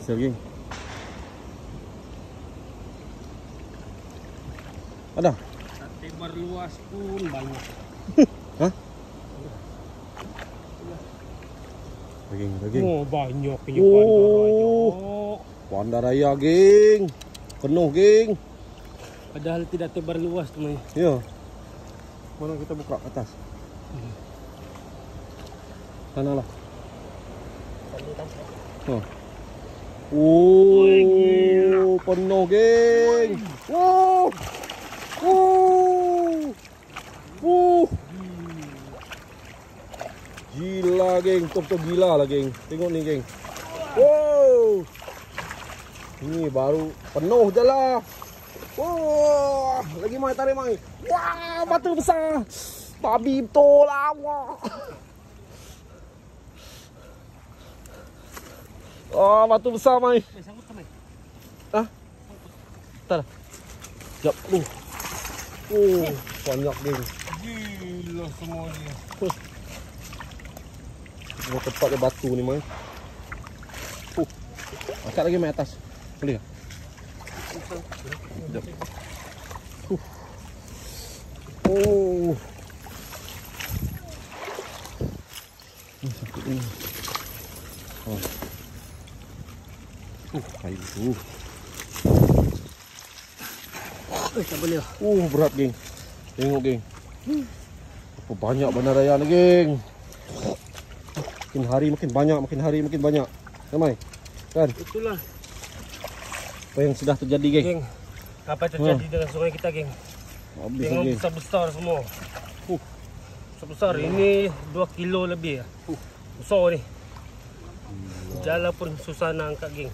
hasil, geng. Ada? Timbar luas pun banyak. Hah? Daging. Oh, banyak punya bandaraya. Bandaraya, geng. Penuh, geng. Padahal tidak tebar luas teman. Ya. Mana kita buka ke atas? Sana lah. Penuh, geng. Gila, geng. Betul-betul gila lah, geng. Tengok ni, geng. Wow. Ini baru penuh je lah. Wah, lagi mai tarik mai. Wah, batu besar. Babi betul lah. Wah. Oh, batu besar mai. Ah? Tak dah. Jap. Banyak, geng. Gila semua ni. Semua tempat dia batu ni mai. Angkat lagi mai atas. Boleh tak? Sekejap. Sakit ni. Kayu tu. Tak boleh. Berat, geng. Tengok, geng. Apa banyak bandaraya ni, geng. Makin hari makin banyak, makin hari makin banyak. Ramai. Kan? Itulah. Apa yang sudah terjadi, geng? Geng, apa terjadi dengan sungai kita, geng? Habis, Tengok geng. besar-besar semua. Besar-besar. Ini 2 kilo lebih ya. Besar ni. Jalan pun susah nak angkat, geng.